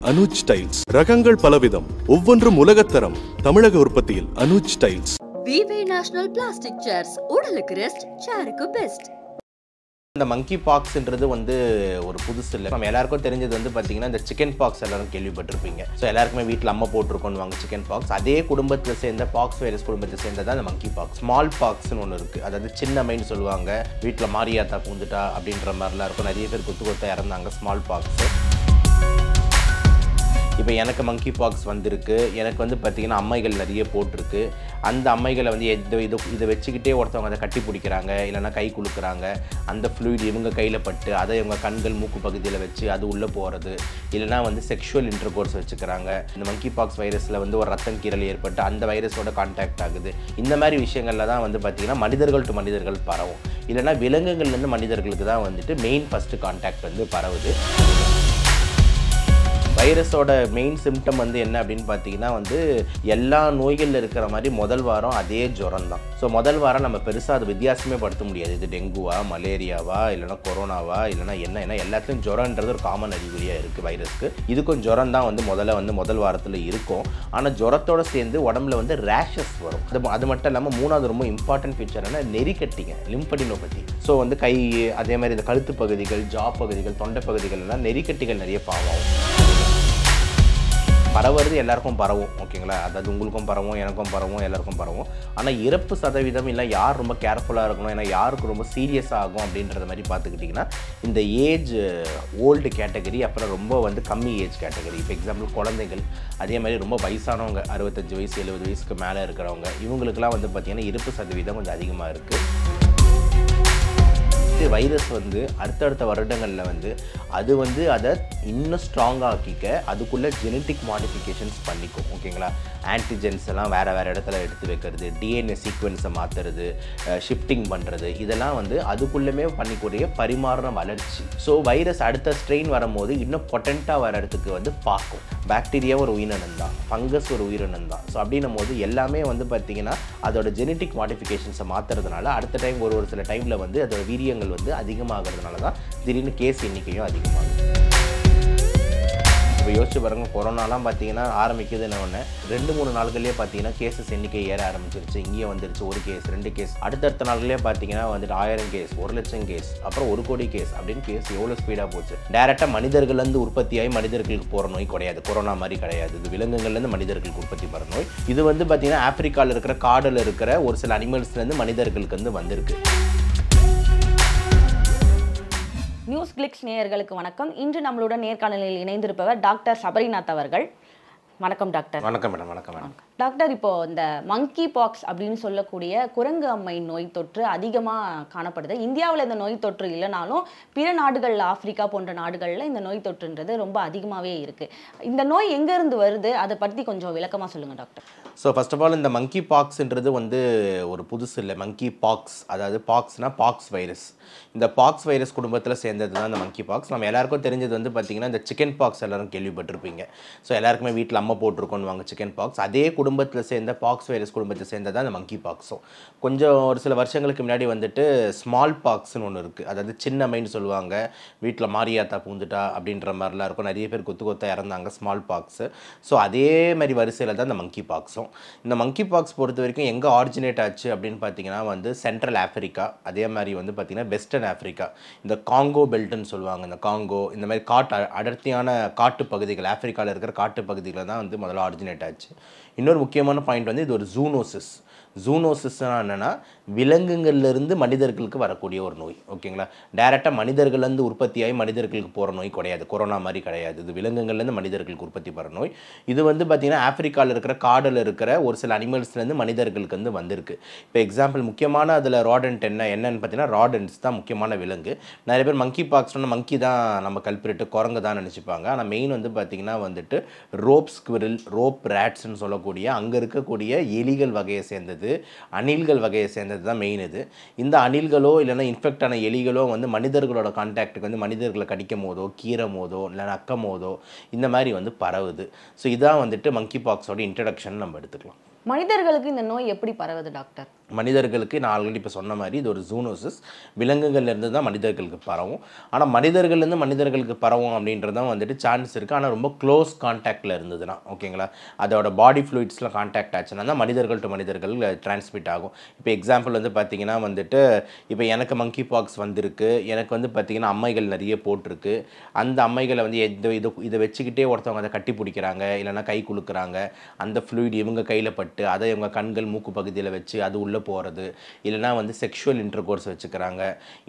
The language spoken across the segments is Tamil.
அனுஜ் டைல்ஸ் ரகங்கள் பலவிதம், ஒவ்வொன்றும் உலகத்தரம். தமிழக உற்பத்தியில் அனுஜ் டைல்ஸ். விவே நேஷனல் பிளாஸ்டிக் சேர்ஸ், உடலுக்கு ரெஸ்ட், சேருக்கு பெஸ்ட். இந்த மங்கி பாக்ஸ்ன்றது ஒரு புதுசு இல்லை. நம்ம எல்லாருக்கும் தெரிஞ்சது பார்த்தீங்கன்னா இந்த சிக்கன் பாக்ஸ் எல்லாரும் கேள்விப்பட்டிருப்பீங்க. ஸோ எல்லாருக்குமே வீட்டில் அம்மா போட்டிருக்கோன்னு சிக்கன் பாக்ஸ். அதே குடும்பத்தில் சேர்ந்த பாக்ஸ் வைரஸ் குடும்பத்தை சேர்ந்ததான் இந்த மங்கி பாக்ஸ். ஸ்மால் பாக்ஸ்னு ஒன்று இருக்குது. அதாவது சின்ன மைன்னு சொல்லுவாங்க. வீட்டில் மாரியாத்தா பூந்துட்டா அப்படின்ற மாதிரிலாம் இருக்கும். நிறைய பேர் கொத்து இறந்தாங்க. Small box. இப்போ எனக்கு மங்கி பாக்ஸ் வந்திருக்கு. எனக்கு பார்த்தீங்கன்னா அம்மைகள் நிறைய போட்டிருக்கு. அந்த அம்மைகளை இதை வச்சுக்கிட்டே ஒருத்தவங்க அதை கட்டி பிடிக்கிறாங்க, இல்லைனா கை குலுக்குறாங்க. அந்த ஃப்ளூயிட் இவங்க கையில் பட்டு அதை இவங்க கண்கள் மூக்கு பகுதியில் வச்சு அது உள்ளே போகிறது, இல்லைனா செக்ஷுவல் இன்டர்கோர்ஸ் வச்சுக்கிறாங்க. இந்த மங்கி பாக்ஸ் வைரஸில் ஒரு ரத்தம் கீரல் ஏற்பட்டு அந்த வைரஸோட கான்டாக்ட் ஆகுது. இந்த மாதிரி விஷயங்களில் தான் பார்த்தீங்கன்னா மனிதர்கள் டு மனிதர்கள் பரவும், இல்லைனா விலங்குகள்லேருந்து மனிதர்களுக்கு தான் மெயின் ஃபஸ்ட்டு கான்டாக்ட் பரவுது. வைரஸோட மெயின் சிம்டம் என்ன அப்படின்னு பார்த்தீங்கன்னா எல்லா நோய்களில் இருக்கிற மாதிரி முதல் வாரம் அதே ஜுரம் தான். ஸோ முதல் வாரம் நம்ம பெருசாக அது வித்தியாசமே படுத்த முடியாது. இது டெங்குவா, மலேரியாவா, இல்லைனா கொரோனாவா, இல்லைனா என்ன எல்லாத்துலையும் ஜுரம்ன்றது ஒரு காமன் அறிகுறியாக இருக்குது வைரஸ்க்கு. இதுக்கும் ஜுரம் தான் முதல் வாரத்தில் இருக்கும். ஆனால் ஜுரத்தோடு சேர்ந்து உடம்புல ரேஷஸ் வரும். அது மட்டும் இல்லாமல் மூணாவது ரொம்ப இம்பார்ட்டன்ட் ஃபீச்சர் நெறிக்கட்டிங்க, லிம்படினோபதி. ஸோ கை, அதே மாதிரி இந்த கழுத்து பகுதிகள், ஜா பகுதிகள், தொண்டை பகுதிகள் எல்லாம் நெறிக்கட்டிகள் நிறைய பாவம். பரவுறது எல்லாருக்கும் பரவும், ஓகேங்களா? அதாவது உங்களுக்கும் பரவும், எனக்கும் பரவும், எல்லாருக்கும் பரவும். ஆனால் இறப்பு சதவீதம் இல்லை யார் ரொம்ப கேர்ஃபுல்லாக இருக்கணும், ஏன்னா யாருக்கு ரொம்ப சீரியஸாக ஆகும் அப்படின்றத மாதிரி பார்த்துக்கிட்டிங்கன்னா இந்த ஏஜ் ஓல்டு கேட்டகரி, அப்புறம் ரொம்ப கம்மி ஏஜ் கேட்டகரி. இப்போ எக்ஸாம்பிள் குழந்தைகள், அதே மாதிரி ரொம்ப வயசானவங்க, 65 வயசு 70 வயசுக்கு மேலே இருக்கிறவங்க, இவங்களுக்கெல்லாம் பார்த்திங்கன்னா இறப்பு சதவீதம் கொஞ்சம் அதிகமாக இருக்குது. வைரஸ் அடுத்தடுத்த வருடங்களில் அது அதை இன்னும் ஸ்ட்ராங்காக ஆக்கிக்க அதுக்குள்ளே ஜெனட்டிக் மாடிஃபிகேஷன்ஸ் பண்ணிக்கும், ஓகேங்களா? ஆன்டிஜென்ஸ் எல்லாம் வேறு இடத்துல எடுத்து வைக்கிறது, டிஎன்ஏ சீக்வன்ஸை மாற்றுறது, ஷிஃப்டிங் பண்ணுறது, இதெல்லாம் அதுக்குள்ளேயுமே பண்ணிக்கூடிய பரிமாற வளர்ச்சி. ஸோ வைரஸ் அடுத்த ஸ்ட்ரெயின் வரும்போது இன்னும் பொட்டண்ட்டாக வர்றதுக்கு பார்க்கும். பாக்டீரியா ஒரு உயிரினம் தான், ஃபங்கஸ் ஒரு உயிரினம் தான். ஸோ அப்படின்னும் போது எல்லாமே பார்த்திங்கன்னா அதோட ஜெனட்டிக் மாடிஃபிகேஷன்ஸை மாற்றுறதுனால அடுத்த டைம் ஒரு சில டைமில் அதோட வீரியங்கள் அதிகமாகிறதுனால தான் திடீர்னு கேஸ் எண்ணிக்கையும் அதிகமாகும். இப்போ யோசிச்சு பாருங்கள், கொரோனாலாம் பார்த்தீங்கன்னா ஆரம்பிக்குதுன்னு ஒன்று 2-3 நாட்கள்லேயே பார்த்தீங்கன்னா கேசஸ் எண்ணிக்கை ஏற ஆரம்பிச்சிருச்சு. இங்கேயே வந்துருச்சு 1 கேஸ் 2 கேஸ். அடுத்தடுத்த நாட்களே பார்த்தீங்கன்னா 1000 கேஸ், 1,00,000 கேஸ், அப்புறம் 1 கோடி கேஸ் அப்படின்னு கேஸ் எவ்வளோ ஸ்பீடாக போச்சு. டேரெக்டாக மனிதர்கள்லேருந்து உற்பத்தியாகி மனிதர்களுக்கு போகிற நோய் கிடையாது, கொரோனா மாதிரி கிடையாது. இது விலங்குகள்லேருந்து மனிதர்களுக்கு உற்பத்தி போகிற நோய். இது பார்த்தீங்கன்னா ஆப்பிரிக்காவில் இருக்கிற காடில் இருக்கிற ஒரு சில அனிமல்ஸ்லேருந்து மனிதர்களுக்கு வந்திருக்கு. நியூஸ் கிளிக்ஸ் நேயர்களுக்கு வணக்கம். இன்று நம்மளுடன் நேர்காணலில் இணைந்திருப்பவர் டாக்டர் சபரிநாத் அவர்கள். வணக்கம் டாக்டர். வணக்கம் மேடம். வணக்கம் மேடம். டாக்டர், இப்போ இந்த மங்கி பாக்ஸ் அப்படின்னு சொல்லக்கூடிய குரங்கு அம்மை நோய் தொற்று அதிகமாக காணப்படுது. இந்தியாவில் இந்த நோய் தொற்று இல்லைனாலும் பிற நாடுகளில், ஆப்பிரிக்கா போன்ற நாடுகளில் இந்த நோய் தொற்றுன்றது ரொம்ப அதிகமாகவே இருக்குது. இந்த நோய் எங்கேருந்து வருது, அதை பற்றி கொஞ்சம் விளக்கமாக சொல்லுங்கள் doctor. So first of all இந்த மங்கி பாக்ஸ்ன்றது ஒரு புதுசு இல்லை. மங்கி பாக்ஸ், அதாவது பாக்ஸ்னா பாக்ஸ் வைரஸ். இந்த பாக்ஸ் வைரஸ் குடும்பத்தில் சேர்ந்தது தான் இந்த மங்கி பாக்ஸ். நம்ம எல்லாருக்கும் தெரிஞ்சது பார்த்திங்கன்னா இந்த சிக்கன் பாக்ஸ் எல்லாரும் கேள்விப்பட்டிருப்பீங்க. ஸோ எல்லாருக்குமே வீட்டில் அம்மா போட்டிருக்கோன்னு சிக்கன் பாக்ஸ். அதே குடும்பத்தில் சேர்ந்த பாக்ஸ் வைரஸ் குடும்பத்தை சேர்ந்தது தான் இந்த மங்கி பாக்ஸும். கொஞ்சம் ஒரு சில வருஷங்களுக்கு முன்னாடி ஸ்மால் பாக்ஸ்னு ஒன்று இருக்குது. அதாவது சின்ன மைன்னு சொல்லுவாங்க. வீட்டில் மாரியாத்தா பூந்துட்டா அப்படின்ற மாதிரிலாம் இருக்கும். நிறைய பேர் கொத்து இறந்தாங்க, ஸ்மால் பாக்ஸு. ஸோ அதே மாதிரி வரிசையில் தான் இந்த மங்கி பாக்ஸும். இந்த மங்கி பாக்ஸ் பொறுத்த வரைக்கும் எங்கே ஆரிஜினேட் ஆச்சு அப்படின்னு பார்த்தீங்கன்னா சென்ட்ரல் ஆஃப்ரிக்கா, அதே மாதிரி பார்த்தீங்கன்னா வெஸ்டர்ன் ஆஃப்ரிக்கா, இந்த காங்கோ பெல்ட்னு சொல்லுவாங்க. இந்த காங்கோ, இந்த மாதிரி அடர்த்தியான காட்டு பகுதிகள், ஆஃப்ரிக்காவில் இருக்கிற காட்டு பகுதிகளில் தான் முதல்ல ஆரிஜினேட் ஆச்சு. இன்னொரு முக்கியமான பாயிண்ட் இது ஒரு ஜூனோசிஸ். ஜூனோசிஸ்னால் என்னென்னா விலங்குகள்லேருந்து மனிதர்களுக்கு வரக்கூடிய ஒரு நோய், ஓகேங்களா? டேரெக்டாக மனிதர்கள்லேருந்து உற்பத்தியாகி மனிதர்களுக்கு போகிற நோய் கிடையாது, கொரோனா மாதிரி கிடையாது. இது விலங்குகள்லேருந்து மனிதர்களுக்கு உற்பத்தி போகிற நோய். இது பார்த்திங்கன்னா ஆஃப்ரிக்காவில் இருக்கிற காடில் இருக்கிற ஒரு சில அனிமல்ஸ்லேருந்து மனிதர்களுக்கு வந்திருக்கு. இப்போ எக்ஸாம்பிள் முக்கியமான அதில் ராடன்ட் என்னன்னு பார்த்தீங்கன்னா ராடன்ட்ஸ் தான் முக்கியமான விலங்கு. நிறைய பேர் மங்கி பாக்ஸ்னா மங்கி தான் நம்ம கல்பிரிட்டு, குரங்கு தான் நினச்சிப்பாங்க. ஆனால் மெயின் பார்த்திங்கன்னா ரோப் ஸ்குவிரில், ரோப் ரேட்ஸ்ன்னு சொல்லக்கூடிய அங்கே இருக்கக்கூடிய எலிகள் வகையை சேர்ந்தது, அணில்கள் வகையை சேர்ந்தது தான் மெயின். இந்த அணில்களோ இல்லைனா இன்ஃபெக்ட் ஆன எலிகளோ மனிதர்களோட கான்டாக்டுக்கு மனிதர்களை கடிக்கும் போதோ, கீரும் போதோ, இல்லை நக்கம் போதோ இந்த மாதிரி பரவுது. ஸோ இதான் மங்கி பாக்ஸோட இன்ட்ரடக்ஷன் நம்ம எடுத்துக்கலாம். மனிதர்களுக்கு இந்த நோய் எப்படி பரவுது டாக்டர்? மனிதர்களுக்கு நான் ஆல்ரெடி இப்போ சொன்ன மாதிரி இது ஒரு ஜூனோசிஸ். விலங்குகள்லேருந்து தான் மனிதர்களுக்கு பரவும். ஆனால் மனிதர்கள்லேருந்து மனிதர்களுக்கு பரவும் அப்படின்றது தான் வந்துட்டு சான்ஸ் இருக்குது. ஆனால் ரொம்ப க்ளோஸ் கான்டாக்டில் இருந்ததுன்னா ஓகேங்களா, அதோட பாடி ஃப்ளூயிட்ஸ்லாம் கான்டாக்ட் ஆச்சுன்னா தான் மனிதர்கள் டு மனிதர்கள் டிரான்ஸ்மிட் ஆகும். இப்போ எக்ஸாம்பிள் வந்து பார்த்திங்கன்னா வந்துட்டு இப்போ எனக்கு மங்கி பாக்ஸ் வந்திருக்கு, எனக்கு வந்து பார்த்திங்கன்னா அம்மைகள் நிறைய போட்டிருக்கு. அந்த அம்மைகளை வந்து இதை வச்சுக்கிட்டே ஒருத்தவங்க அதை கட்டி பிடிக்கிறாங்க, இல்லைனா கை குலுக்குறாங்க. அந்த ஃப்ளூயிட் இவங்க கையில் பட்டு அதை இவங்க கண்கள் மூக்கு பகுதியில் வச்சு அது உள்ள போகிறது, இல்லைனா வந்து செக்ஷுவல் இன்டர்கோர்ஸ் வச்சுக்கிறாங்க.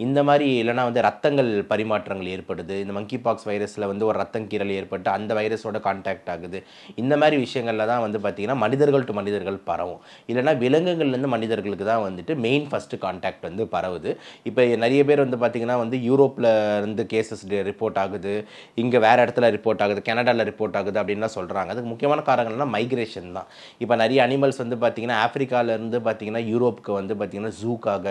இந்த மாதிரி இல்லைனா வந்து ரத்தங்கள் பரிமாற்றங்கள் ஏற்படுது. இந்த மங்கி பாக்ஸ் வைரஸில் வந்து ஒரு ரத்தங்கீரல் ஏற்பட்டு அந்த வைரஸோட கான்டாக்ட் ஆகுது. இந்த மாதிரி விஷயங்களில் தான் வந்து பார்த்திங்கன்னா மனிதர்கள் டு மனிதர்கள் பரவும். இல்லைனா விலங்குகள்லேருந்து மனிதர்களுக்கு தான் வந்துட்டு மெயின் ஃபஸ்ட்டு கான்டாக்ட் வந்து பரவுது. இப்போ நிறைய பேர் வந்து பார்த்திங்கன்னா வந்து யூரோப்பில் இருந்து கேசஸ் ரிப்போர்ட் ஆகுது, இங்கே வேறு இடத்துல ரிப்போர்ட் ஆகுது, கனடாவில் ரிப்போர்ட் ஆகுது அப்படின்லாம் சொல்கிறாங்க. அதுக்கு முக்கியமான காரணங்கள்னா மைக்ரேஷன் தான். இப்போ நிறைய அனிமல்ஸ் வந்து பார்த்திங்கன்னா ஆஃப்ரிக்காவிலேருந்து பார்த்திங்கன்னா யூரோப்புக்கு வந்து பார்த்திங்கன்னா ஜூக்காக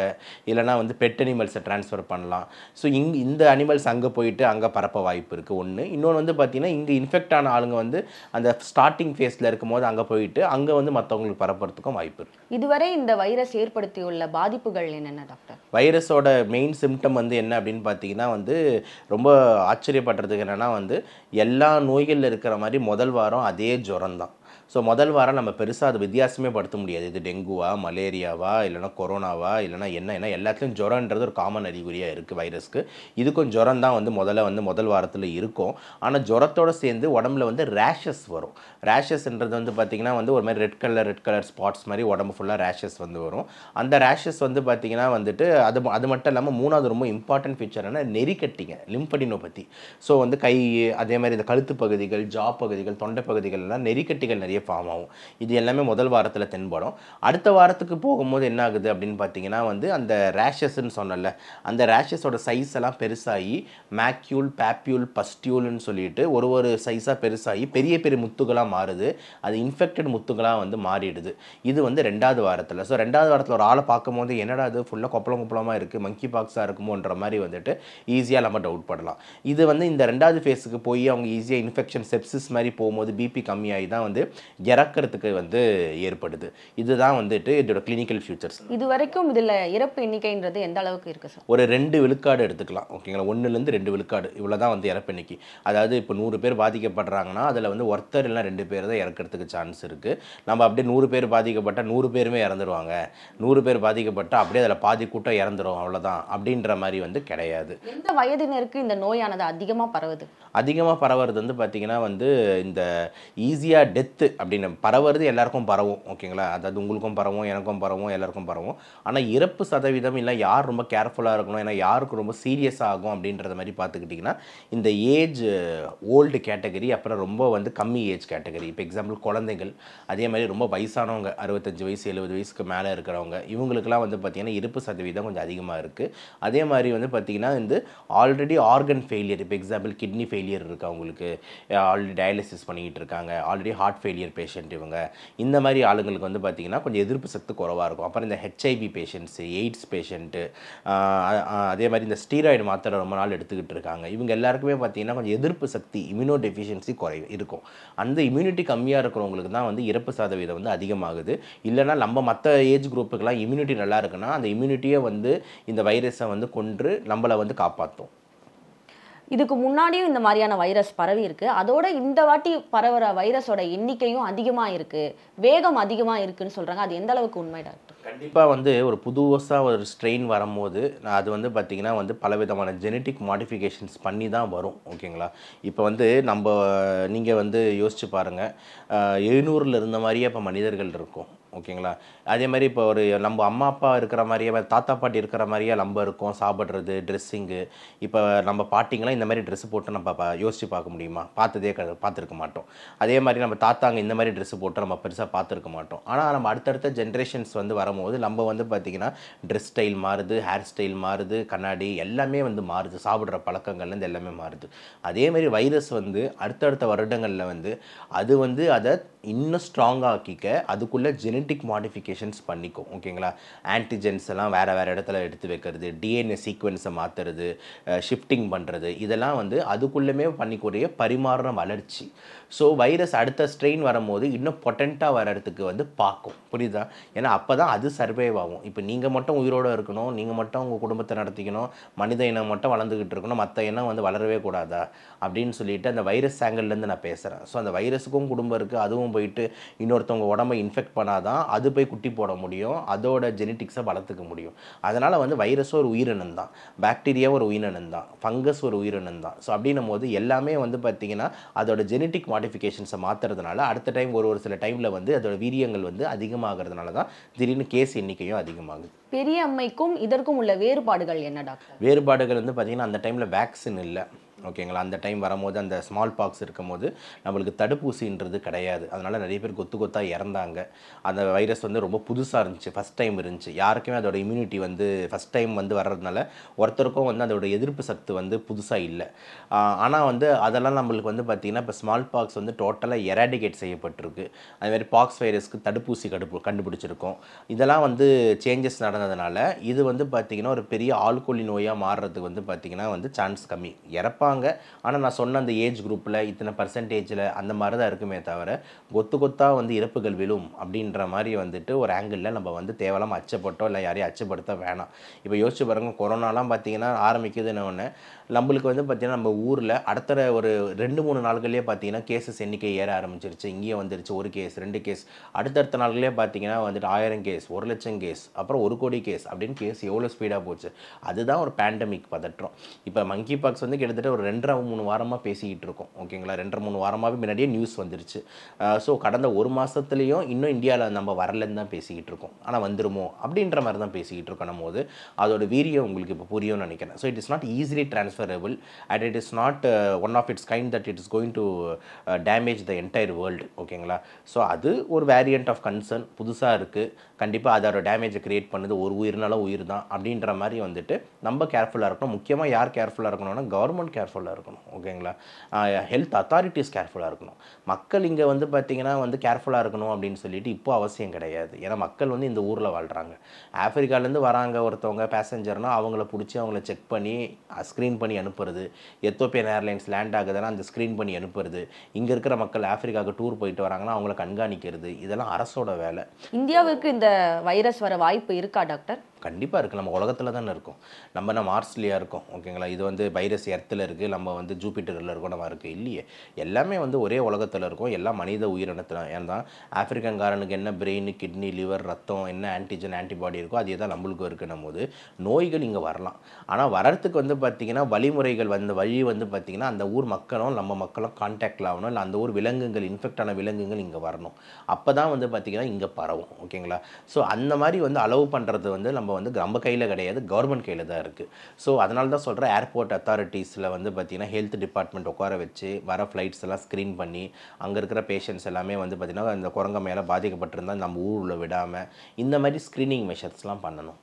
இல்லைனா வந்து பெட் அனிமல்ஸை ட்ரான்ஸ்ஃபர் பண்ணலாம். ஸோ இந்த அனிமல்ஸ் அங்கே போயிட்டு அங்கே பரப்ப வாய்ப்பு இருக்குது ஒன்று. இன்னொன்று வந்து பார்த்திங்கன்னா இங்கே இன்ஃபெக்ட் ஆன ஆளுங்க வந்து அந்த ஸ்டார்டிங் ஃபேஸில் இருக்கும் போது அங்கே போயிட்டு அங்கே வந்து மற்றவங்களுக்கு பரப்புறதுக்கும் வாய்ப்பு இருக்குது. இதுவரை இந்த வைரஸ் ஏற்படுத்தியுள்ள பாதிப்புகள் என்னென்ன டாக்டர்? வைரஸோட மெயின் சிம்டம் வந்து என்ன அப்படின்னு பார்த்தீங்கன்னா வந்து ரொம்ப ஆச்சரியப்படுறதுக்கு என்னென்னா வந்து எல்லா நோய்களில் இருக்கிற மாதிரி முதல் வாரம் அதே ஜுரம் தான். ஸோ முதல் வாரம் நம்ம பெருசாக அது வித்தியாசமே படுத்த முடியாது. இது டெங்குவா, மலேரியாவா, இல்லைனா கொரோனாவா, இல்லைனா என்ன எல்லாத்துலேயும் ஜுரன்றது ஒரு காமன் அறிகுறியாக இருக்குது வைரஸ்க்கு. இதுக்கும் ஜுரம் தான் வந்து முதல் வாரத்தில் இருக்கும். ஆனால் ஜுரத்தோடு சேர்ந்து உடம்புல வந்து ரேஷஸ் வரும். ரேஷஸ்ன்றது வந்து பார்த்திங்கன்னா வந்து ஒரு மாதிரி ரெட் கலர் ஸ்பாட்ஸ் மாதிரி உடம்பு ஃபுல்லாக ரேஷஸ் வந்து வரும். அந்த ரேஷஸ் வந்து பார்த்திங்கன்னா வந்துட்டு அது மட்டும் இல்லாமல் மூணாவது ரொம்ப இம்பார்ட்டன்ட் ஃபீச்சர்னா நெறிக்கட்டிங்க, லிம்படினோபதி. ஸோ வந்து கை, அதே மாதிரி இந்த கழுத்து பகுதிகள், ஜா பகுதிகள், தொண்டை பகுதிகள்லாம் நெறிக்கட்டிகள் நிறைய ஃபார்ம் ஆகும். இது எல்லாமே முதல் வாரத்தில் தென்படும். அடுத்த வாரத்துக்கு போகும்போது என்ன ஆகுது அப்படின்னு பார்த்தீங்கன்னா வந்து அந்த ரேஷஸ்ன்னு சொன்னல, அந்த ரேஷஸோட சைஸ் எல்லாம் பெருசாகி மேக்யூல், பேப்யூல், பஸ்டியூல்னு சொல்லிட்டு ஒரு சைஸாக பெருசாகி பெரிய பெரிய முத்துகளாக மாறுது. அது இன்ஃபெக்டட் முத்துகளாக வந்து மாறிடுது. இது வந்து 2வது வாரத்தில். ஸோ 2வது வாரத்தில் ஒரு ஆளை பார்க்கும்போது என்னடா அது ஃபுல்லாக கொப்பளமாக இருக்குது, மங்கி பாக்ஸாக இருக்குமோன்ற மாதிரி வந்துட்டு ஈஸியாக நம்ம டவுட் படலாம். இது வந்து இந்த 2வது ஃபேஸுக்கு போய் அவங்க ஈஸியாக இன்ஃபெக்ஷன் செப்சிஸ் மாதிரி போகும்போது பிபி கம்மியாகி தான் வந்து இறக்கிறதுக்கு வந்து ஏற்படுது. இதுதான் வந்துட்டு இதோட கிளினிக்கல் ஃபியூச்சர்ஸ். இது வரைக்கும் இதில் இறப்பு எண்ணிக்கைன்றது எந்த அளவுக்கு இருக்குது சார்? ஒரு 2 விழுக்காடு எடுத்துக்கலாம் ஓகேங்களா. 1லேருந்து 2 விழுக்காடு இவ்வளோ தான் வந்து இறப்பு எண்ணிக்கை. அதாவது இப்போ 100 பேர் பாதிக்கப்படுறாங்கன்னா அதில் வந்து ஒருத்தர் இல்லை 2 பேர் தான் இறக்கிறதுக்கு சான்ஸ் இருக்குது. நம்ம அப்படியே 100 பேர் பாதிக்கப்பட்டால் 100 பேருமே இறந்துருவாங்க, 100 பேர் பாதிக்கப்பட்டால் அப்படியே அதில் பாதி கூட்டம் இறந்துரும் அவ்வளோதான் அப்படின்ற மாதிரி வந்து கிடையாது. எந்த வயதினருக்கு இந்த நோயானது அதிகமாக பரவுது? அதிகமாக பரவுறது வந்து பார்த்திங்கன்னா வந்து இந்த ஈஸியாக டெத்து அப்படின்னு பரவுறது எல்லாருக்கும் பரவும் ஓகேங்களா. அதாவது உங்களுக்கும் பரவும், எனக்கும் பரவும், எல்லாருக்கும் பரவும். ஆனால் இறப்பு சதவீதம் இல்லை யார் ரொம்ப கேர்ஃபுல்லாக இருக்கணும், ஏன்னா யாருக்கு ரொம்ப சீரியஸாக ஆகும் அப்படின்றத மாதிரி பார்த்துக்கிட்டிங்கன்னா இந்த ஏஜ் ஓல்டு கேட்டகரி, அப்புறம் ரொம்ப வந்து கம்மி ஏஜ் கேட்டகரி. இப்போ எக்ஸாம்பிள் குழந்தைகள், அதே மாதிரி ரொம்ப வயசானவங்க 65 வயசு 70 வயசுக்கு மேலே இருக்கிறவங்க, இவங்களுக்கெல்லாம் வந்து பார்த்திங்கன்னா இறப்பு சதவீதம் கொஞ்சம் அதிகமாக இருக்குது. அதே மாதிரி வந்து பார்த்திங்கன்னா இந்த ஆல்ரெடி ஆர்கன் ஃபெயிலியர், இப்போ எக்ஸாம்பிள் கிட்னி ஃபெயிலியர் இருக்குது, அவங்களுக்கு ஆல்ரெடி டயாலிசிஸ் பண்ணிக்கிட்டு இருக்காங்க, ஆல்ரெடி ஹார்ட் ஃபெயிலியர் பேஷண்ட், இவங்க இந்த மாதிரி ஆளுங்களுக்கு வந்து பார்த்திங்கன்னா கொஞ்சம் எதிர்ப்பு சக்தி குறைவாக இருக்கும். அப்புறம் இந்த ஹெச்ஐவி பேஷண்ட்ஸு, எய்ட்ஸ் பேஷண்ட்டு, அதே மாதிரி இந்த ஸ்டீராய்டு மாத்திரை ரொம்ப நாள் எடுத்துக்கிட்டு இருக்காங்க, இவங்க எல்லாருக்குமே பார்த்திங்கன்னா கொஞ்சம் எதிர்ப்பு சக்தி, இம்யூனோ டெஃபிஷியன்சி இருக்கும். அந்த இம்யூனிட்டி கம்மியாக இருக்கிறவங்களுக்கு தான் வந்து இறப்பு சதவீதம் வந்து அதிகமாகுது. இல்லைனா நம்ம மற்ற ஏஜ் குரூப்புக்கெல்லாம் இம்யூனிட்டி நல்லா இருக்குன்னா அந்த இம்யூனிட்டியை வந்து இந்த வைரஸை வந்து கொன்று நம்மளை வந்து காப்பாற்றும். இதுக்கு முன்னாடியும் இந்த மாதிரியான வைரஸ் பரவி இருக்கு, அதோட இந்த வாட்டி பரவுற வைரஸோட எண்ணிக்கையும் அதிகமாக இருக்கு, வேகம் அதிகமாக இருக்குன்னு சொல்றாங்க. அது எந்த அளவுக்கு உண்மை டாக்டர்? கண்டிப்பாக வந்து ஒரு புதுசாக ஒரு ஸ்ட்ரெயின் வரும்போது அது வந்து பார்த்திங்கன்னா வந்து பலவிதமான ஜெனட்டிக் மாடிஃபிகேஷன்ஸ் பண்ணி தான் வரும் ஓகேங்களா. இப்போ வந்து நீங்கள் வந்து யோசிச்சு பாருங்கள், 700 இருந்த மாதிரியே இப்போ மனிதர்கள் இருக்கும் ஓகேங்களா. அதே மாதிரி இப்போ ஒரு நம்ம அம்மா அப்பா இருக்கிற மாதிரியே, தாத்தா பாட்டி இருக்கிற மாதிரியே நம்ம இருக்கோம், சாப்பிட்றது, ட்ரெஸ்ஸிங்கு. இப்போ நம்ம பாட்டிங்களாம் இந்த மாதிரி ட்ரெஸ்ஸு போட்டு நம்ம யோசித்து பார்க்க முடியுமா? பார்த்துருக்க மாட்டோம். அதே மாதிரி நம்ம தாத்தாங்க இந்த மாதிரி ட்ரெஸ்ஸு போட்டு நம்ம பெருசாக பார்த்துருக்க மாட்டோம். ஆனால் நம்ம அடுத்தடுத்த ஜென்ரேஷன்ஸ் வந்து வரும்போது நம்ம வந்து பார்த்திங்கன்னா ட்ரெஸ் ஸ்டைல் மாறுது, ஹேர் ஸ்டைல் மாறுது, கண்ணாடி எல்லாமே வந்து மாறுது, சாப்பிட்ற பழக்கங்கள்லேருந்து எல்லாமே மாறுது. அதே மாதிரி வைரஸ் வந்து அடுத்தடுத்த வருடங்களில் வந்து அது வந்து அதை இன்னும் ஸ்ட்ராங்காக ஆக்கிக்க அதுக்குள்ளே ஜெனட்டிக் மாடிஃபிகேஷன்ஸ் பண்ணிக்கும் ஓகேங்களா. ஆன்டிஜென்ஸ் எல்லாம் வேறு இடத்துல எடுத்து வைக்கிறது, டிஎன்ஏ சீக்வன்ஸை மாற்றுறது, ஷிஃப்டிங் பண்ணுறது, இதெல்லாம் வந்து அதுக்குள்ளேயுமே பண்ணிக்கூடிய பரிமாறுற வளர்ச்சி. ஸோ வைரஸ் அடுத்த ஸ்ட்ரெயின் வரும்போது இன்னும் பொட்டென்ட்டாக வர்றதுக்கு வந்து பார்க்கும், புரியுதா? ஏன்னா அப்போ தான் அது சர்வைவ் ஆகும். இப்போ நீங்கள் மட்டும் உயிரோடு இருக்கணும், நீங்கள் மட்டும் உங்கள் குடும்பத்தை நடத்திக்கணும், மனித இனம் மட்டும் வளர்ந்துக்கிட்டு இருக்கணும், மற்ற இனம் வந்து வளரவே கூடாதா அப்படின்னு சொல்லிட்டு அந்த வைரஸ் ஆங்கிள்லேருந்து நான் பேசுகிறேன். ஸோ அந்த வைரஸுக்கும் குடும்பம் இருக்குது, அதுவும் போயிட்டு இன்னொருத்தவங்க உடம்பை இன்ஃபெக்ட் பண்ணாதான் அது போய் குட்டி போட முடியும், அதோட ஜெனட்டிக்ஸை வளர்த்துக்க முடியும். அதனால் வந்து வைரஸும் ஒரு உயிரினம் தான், பாக்டீரியா ஒரு உயிரினம் தான், ஃபங்கஸ் ஒரு உயிரினம் தான். ஸோ அப்படின்னும் போது எல்லாமே வந்து பார்த்திங்கன்னா அதோட ஜெனட்டிக் மாடிஃபிகேஷன்ஸை மாற்றுறதுனால அடுத்த டைம் ஒரு சில டைமில் வந்து அதோட வீரியங்கள் வந்து அதிகமாகிறதுனால தான் திடீர்னு கேஸ் எண்ணிக்கையும் அதிகமாகுது. பெரிய அம்மைக்கும் இதற்கும் உள்ள வேறுபாடுகள் என்ன டாக்டர்? வேறுபாடுகள் வந்து பார்த்திங்கன்னா அந்த டைமில் வேக்சின் இல்லை, ஓகேங்களா? அந்த டைம் வரும்போது அந்த ஸ்மால் பாக்ஸ் இருக்கும் போது நம்மளுக்கு தடுப்பூசின்றது கிடையாது. அதனால் நிறைய பேர் கொத்தாக இறந்தாங்க. அந்த வைரஸ் வந்து ரொம்ப புதுசாக இருந்துச்சு, ஃபஸ்ட் டைம் இருந்துச்சு. யாருக்குமே அதோட இம்யூனிட்டி வந்து ஃபஸ்ட் டைம் வந்து வர்றதுனால ஒருத்தருக்கும் வந்து அதோட எதிர்ப்பு சக்தி வந்து புதுசாக இல்லை. ஆனால் வந்து அதெல்லாம் நம்மளுக்கு வந்து பார்த்திங்கன்னா இப்போ ஸ்மால் பாக்ஸ் வந்து டோட்டலாக எராடிகேட் செய்யப்பட்டிருக்கு. அதுமாதிரி பாக்ஸ் வைரஸ்க்கு தடுப்பூசி கண்டுபிடிச்சிருக்கோம். இதெல்லாம் வந்து சேஞ்சஸ் நடந்ததுனால இது வந்து பார்த்திங்கன்னா ஒரு பெரிய ஆள்கொல்லி நோயாக மாறுறதுக்கு வந்து பார்த்திங்கன்னா வந்து சான்ஸ் கம்மி. இறப்பாங்க, ஆனால் நான் சொன்ன அந்த ஏஜ் குரூப்பில் இத்தனை பர்சன்டேஜில் அந்த மாதிரி தான் இருக்குமே தவிர கொத்தாக வந்து இறப்புகள் விழும் அப்படின்ற மாதிரி வந்துட்டு ஒரு ஆங்கிளில் நம்ம வந்து தேவையில்லாமல் அச்சப்பட்டோம், இல்லை யாரையும் அச்சப்படுத்த வேணாம். இப்போ யோசிச்சு பாருங்க, கொரோனாலாம் பார்த்திங்கன்னா ஆரம்பிக்குதுன்னு ஒன்று நம்மளுக்கு வந்து பார்த்திங்கன்னா நம்ம ஊரில் அடுத்த ஒரு 2-3 நாள்களே பார்த்திங்கன்னா கேசஸ் எண்ணிக்கை ஏற ஆரம்பிச்சிருச்சு. இங்கேயும் வந்துருச்சு 1 கேஸ் 2 கேஸ், அடுத்தடுத்த நாள்களே பார்த்திங்கன்னா வந்துட்டு 1000 கேஸ் 1 லட்சம் கேஸ், அப்புறம் 1 கோடி கேஸ் அப்படின்னு கேஸ் எவ்வளோ ஸ்பீடாக போச்சு. அதுதான் ஒரு பேண்டமிக் பதற்றம். இப்போ மங்கி பாக்ஸ் வந்து கிட்டத்தட்ட ஒரு 2-3 வாரமாக பேசிக்கிட்டு இருக்கோம், ஓகேங்களா? 2-3 வாரமாகவே முன்னாடியே நியூஸ் வந்துருச்சு. ஸோ கடந்த 1 மாதத்துலேயும் இன்னும் இந்தியாவில் நம்ம வரலன்னு தான் பேசிக்கிட்டு இருக்கோம். ஆனால் வந்துருமோ அப்படின்ற மாதிரி தான் பேசிக்கிட்டு இருக்கணும் போது அதோட வீரியம் உங்களுக்கு இப்போ புரியும்னு நினைக்கிறேன். So it is not easily transferable and it is not one of its kind that it is going to damage the entire world, ஓகேங்களா? ஸோ அது ஒரு வேரியண்ட் ஆஃப் கன்சர்ன், புதுசாக இருக்குது, கண்டிப்பாக அதோட டேமேஜை க்ரியேட் பண்ணுது, ஒரு உயிர்னாலும் உயிர் தான் அப்படின்ற மாதிரி வந்துட்டு நம்ம கேர்ஃபுல்லாக இருக்கணும். முக்கியமாக யார் கேர்ஃபுல்லாக இருக்கணும்னா கவர்மெண்ட் கேர்ஃபுல்லாக இருக்கணும், ஓகேங்களா? ஹெல்த் அத்தாரிட்டிஸ் கேர்ஃபுல்லாக இருக்கணும். மக்கள் இங்கே வந்து பார்த்திங்கன்னா வந்து கேர்ஃபுல்லாக இருக்கணும் அப்படின்னு சொல்லிட்டு இப்போ அவசியம் கிடையாது. ஏன்னா மக்கள் வந்து இந்த ஊரில் வாழ்கிறாங்க. ஆஃப்ரிக்காலேருந்து வராங்க ஒருத்தவங்க பேசஞ்சர்னால் அவங்கள பிடிச்சி அவங்கள செக் பண்ணி ஸ்க்ரீன் பண்ணி அனுப்புறது, எத்தோப்பியன் ஏர்லைன்ஸ் லேண்ட் ஆகுதுன்னா அந்த ஸ்க்ரீன் பண்ணி அனுப்புறது, இங்கே இருக்கிற மக்கள் ஆஃப்ரிக்காவுக்கு டூர் போயிட்டு வராங்கன்னா அவங்கள கண்காணிக்கிறது, இதெல்லாம் அரசோட வேலை. இந்தியாவுக்கு இந்த வைரஸ் வர வாய்ப்பு இருக்கா டாக்டர்? கண்டிப்பாக இருக்குது. நம்ம உலகத்தில் தானே இருக்கோம், நம்ம மார்ஸ்லேயே இருக்கோம், ஓகேங்களா? இது வந்து வைரஸ் எர்த்தில் இருக்குது, நம்ம வந்து ஜூபிட்டரில் இருக்கோம், நம்ம இருக்குது இல்லையே. எல்லாமே வந்து ஒரே உலகத்தில் இருக்கும், எல்லாம் மனித உயிரினத்தில். ஏன்னா ஆஃப்ரிக்கன்காரனுக்கு என்ன பிரெயின், கிட்னி, லிவர், ரத்தம், என்ன ஆன்டிஜன் ஆன்டிபாடி இருக்கோ அதே தான் நம்மளுக்கும் இருக்குன்னும் போது நோய்கள் இங்கே வரலாம். ஆனால் வரத்துக்கு வந்து பார்த்திங்கன்னா வழிமுறைகள் வழி வந்து பார்த்திங்கன்னா அந்த ஊர் மக்களும் நம்ம மக்களும் கான்டாக்டில் ஆகணும், இல்லை அந்த ஊர் விலங்குகள் இன்ஃபெக்ட் ஆன விலங்குகள் இங்கே வரணும். அப்போ தான் வந்து பார்த்திங்கன்னா இங்கே பரவும், ஓகேங்களா? ஸோ அந்த மாதிரி வந்து அலோவ் பண்ணுறது வந்து நம்ம கையில் கிடையாது, கவர்மெண்ட் கையில் தான் இருக்குது. ஸோ அதனால தான் சொல்கிறேன், ஏர்போர்ட் அத்தாரிட்டிஸில் வந்து பார்த்திங்கன்னா ஹெல்த் டிபார்ட்மெண்ட் உட்கார வச்சு வர ஃப்ளைட்ஸ் எல்லாம் ஸ்க்ரீன் பண்ணி அங்கே இருக்கிற பேஷண்ட்ஸ் எல்லாமே வந்து பார்த்திங்கன்னா இந்த குரங்க மேலே பாதிக்கப்பட்டிருந்தால் நம்ம ஊரில் விடாமல் இந்த மாதிரி ஸ்க்ரீனிங் மெஷர்ஸ்லாம் பண்ணணும்.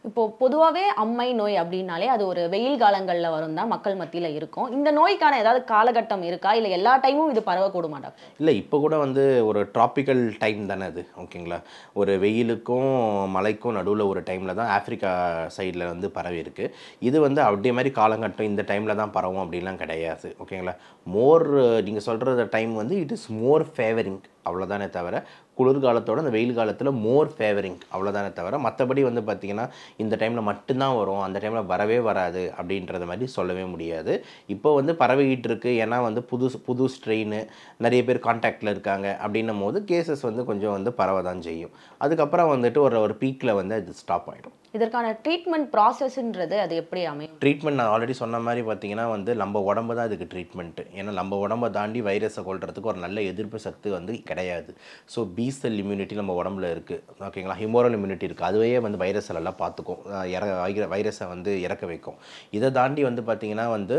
இப்போ பொதுவாகவே அம்மை நோய் அப்படின்னாலே அது ஒரு வெயில் காலங்களில் வரும் தான் மக்கள் மத்தியில் இருக்கும். இந்த நோய்க்கான ஏதாவது காலகட்டம் இருக்கா, இல்லை எல்லா டைமும் இது பரவக்கூடுமா டாக்டர்? இல்லை, இப்போ கூட வந்து ஒரு ட்ராபிக்கல் டைம் தானே அது, ஓகேங்களா? ஒரு வெயிலுக்கும் மழைக்கும் நடுவில் ஒரு டைமில் தான் ஆஃப்ரிக்கா சைடில் வந்து பரவி இருக்குது. இது வந்து அப்படியே மாதிரி காலகட்டம் இந்த டைமில் தான் பரவும் அப்படின்லாம் கிடையாது, ஓகேங்களா? மோர் நீங்கள் சொல்கிற டைம் வந்து இட் இஸ் மோர் ஃபேவரிங், அவ்வளோதானே தவிர குளிர்காலத்தோட அந்த வெயில் காலத்தில் மோர் ஃபேவரிங், அவ்வளோதானே தவிர மற்றபடி வந்து பார்த்திங்கன்னா இந்த டைமில் மட்டும்தான் வரும், அந்த டைமில் வரவே வராது அப்படின்றத மாதிரி சொல்லவே முடியாது. இப்போ வந்து பரவிக்கிட்டு இருக்குது. ஏன்னா வந்து புது ஸ்ட்ரெயின், நிறைய பேர் கான்டாக்டில் இருக்காங்க அப்படின்னும் போது கேசஸ் வந்து கொஞ்சம் வந்து பரவ தான் செய்யும். அதுக்கப்புறம் வந்துட்டு ஒரு பீக்கில் வந்து அது ஸ்டாப் ஆகிடும். இதற்கான ட்ரீட்மெண்ட் ப்ராசஸ்ன்றது அது எப்படி அமையும்? ட்ரீட்மெண்ட் நான் ஆல்ரெடி சொன்ன மாதிரி பார்த்தீங்கன்னா வந்து நம்ம உடம்பு தான் இதுக்கு ட்ரீட்மெண்ட்டு. ஏன்னா நம்ம உடம்பை தாண்டி வைரஸை கொள்றதுக்கு ஒரு நல்ல எதிர்ப்பு சக்தி வந்து கிடையாது. ஸோ பி செல் இம்யூனிட்டி நம்ம உடம்புல இருக்குது, ஓகேங்களா? ஹியூமரல் இம்யூனிட்டி இருக்குது, அதுவே வந்து வைரஸில் எல்லாம் பார்த்துக்கும், வைரஸை வந்து இறக்க வைக்கும். இதை தாண்டி வந்து பார்த்திங்கன்னா வந்து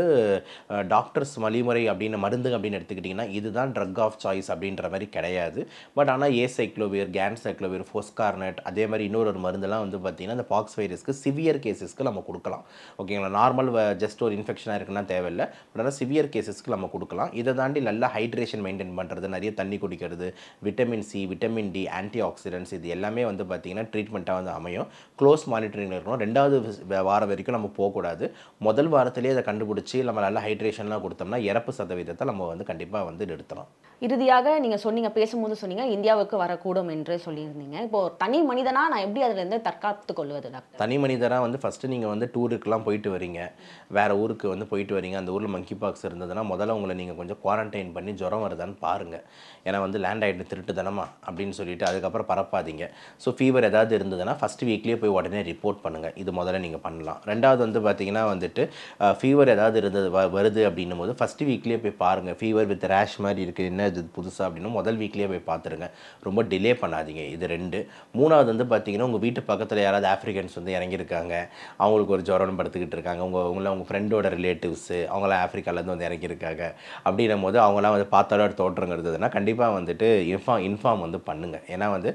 டாக்டர்ஸ் வழிமுறை அப்படின்னு மருந்து அப்படின்னு எடுத்துக்கிட்டிங்கன்னா இதுதான் ட்ரக் ஆஃப் சாய்ஸ் அப்படின்ற மாதிரி கிடையாது. பட் ஆனால் ஏசைக்ளோவிர், கேன்சைக்ளோவிர், ஃபோஸ்கார்னட், அதே மாதிரி இன்னொரு மருந்தெல்லாம் வந்து பார்த்திங்கன்னா இந்த பாக்ஸ் வைரஸ்க்கு சிவியர் கேசஸ்க்கு நம்ம கொடுக்கலாம். ஓகேங்களா, நார்மல் ஜஸ்ட் ஒரு இன்ஃபெக்ஷனாக இருக்குன்னா தேவையில்லை. பட் ஆனால் சிவியர் கேசஸ்க்கு நம்ம கொடுக்கலாம். இதை தாண்டி நல்லா ஹைட்ரேஷன் மெயின்டைன் பண்ணுறது, நிறைய தண்ணி குடிக்கிறது, vitamin C, vitamin D, antioxidants, இது எல்லாமே வந்து பார்த்திங்கன்னா ட்ரீட்மெண்ட்டாக வந்து அமையும். க்ளோஸ் மானிட்டரிங் இருக்கணும். 2வது வாரம் வரைக்கும் நம்ம போகக்கூடாது. முதல் வாரத்திலேயே அதை கண்டுபிடிச்சி நம்ம நல்லா ஹைட்ரேஷன்லாம் கொடுத்தோம்னா இறப்பு சதவீதத்தை நம்ம வந்து கண்டிப்பாக வந்து நிறுத்தலாம். இறுதியாக நீங்கள் சொன்னீங்க, பேசும்போது சொன்னீங்க இந்தியாவுக்கு வரக்கூடும் என்று சொல்லியிருந்தீங்க. இப்போ தனி மனிதனாக நான் எப்படி அதிலேருந்து தற்காத்து கொள்வது டாக்டர்? தனி மனிதராக வந்து ஃபஸ்ட்டு நீங்கள் வந்து டூருக்கெலாம் போயிட்டு வரீங்க, வேறு ஊருக்கு வந்து போயிட்டு வரீங்க, அந்த ஊரில் மங்கி பாக்ஸ் இருந்ததுன்னா முதல்ல உங்களை நீங்கள் கொஞ்சம் குவாரண்டைன் பண்ணி ஜுரம் வருதான்னு பாருங்கள். ஏன்னா வந்து லேண்ட் ஆகிட்டு திருட்டுத்தனமா அப்படின்னு சொல்லிட்டு அதுக்கப்புறம் பரப்பாதீங்க. ஸோ ஃபீவர் ஏதாவது இருந்ததுன்னா ஃபஸ்ட் வீக்லேயே போய் உடனே ரிப்போர்ட் பண்ணுங்கள். இது முதல்ல நீங்கள் பண்ணலாம். 2வது வந்து பார்த்திங்கன்னா வந்துட்டு ஃபீவர் ஏதாவது இருந்தது வருது அப்படின்னும் போது ஃபஸ்ட்டு வீக்லேயே போய் பாருங்கள். ஃபீவர் வித் ரேஷ் மாதிரி இருக்குது, என்ன இது புதுசாக அப்படின்னு முதல் வீக்லேயே போய் பார்த்துருங்க. ரொம்ப டிலே பண்ணாதீங்க. இது 2. 3வது வந்து பார்த்தீங்கன்னா உங்கள் வீட்டு பக்கத்தில் யாராவது ஆஃப்ரிக்கன்ஸ் வந்து இறங்கியிருக்காங்க, அவங்களுக்கு ஒரு ஜுரம் படுத்துக்கிட்டு இருக்காங்க, உங்கள் ஃப்ரெண்டோட ரிலேட்டிவ்ஸு அவங்களாம் ஆஃப்ரிக்காலேருந்து வந்து இறங்கியிருக்காங்க அப்படின்னும் போது அவங்களாம் வந்து பார்த்தாலும் ஒரு தோற்றம் இருந்ததுன்னா கண்டிப்பாக வந்துட்டு இன்ஃபார்ம் வந்து பண்ணுங்கள். ஏன்னா வந்து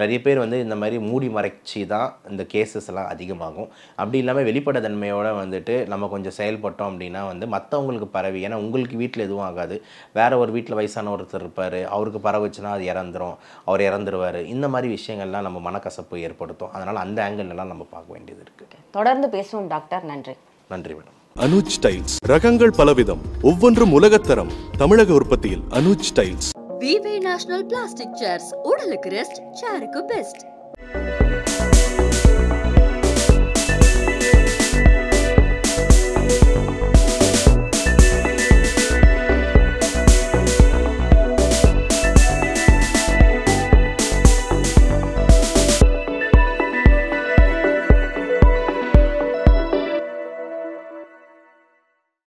நிறைய பேர் வந்து இந்த மாதிரி மூடி மறைச்சி தான் இந்த கேசஸ் எல்லாம் அதிகமாகும். அப்படி இல்லாமல் வெளிப்பட தன்மையோடு வந்துட்டு நம்ம கொஞ்சம் செயல்பட்டோம் அப்படின்னா வந்து மற்றவங்களுக்கு பரவி, ஏன்னா உங்களுக்கு வீட்டில் எதுவும் ஆகாது, வேறு ஒரு வீட்டில் வயசான ஒருத்தர் இருப்பார், அவருக்கு பரவுச்சுன்னா அது இறந்துரும், அவர் இறந்துருவார். இந்த மாதிரி விஷயங்கள்லாம் நம்ம மனக்கசப்பு ஏற்படுத்தும். அதனால் அந்த ஆங்கிள்லாம் நம்ம பார்க்க வேண்டியது இருக்குது. தொடர்ந்து பேசுவோம் டாக்டர். நன்றி. நன்றி மேடம். அனுஜ் டைல்ஸ், ரகங்கள் பலவிதம், ஒவ்வொன்றும் உலகத்தரம். தமிழக உற்பத்தியில் அனுஜ் டைல்ஸ். விவே நேஷனல் பிளாஸ்டிக் சேர்ஸ், உடலுக்கு ரெஸ்ட், சேருக்கு பெஸ்ட்.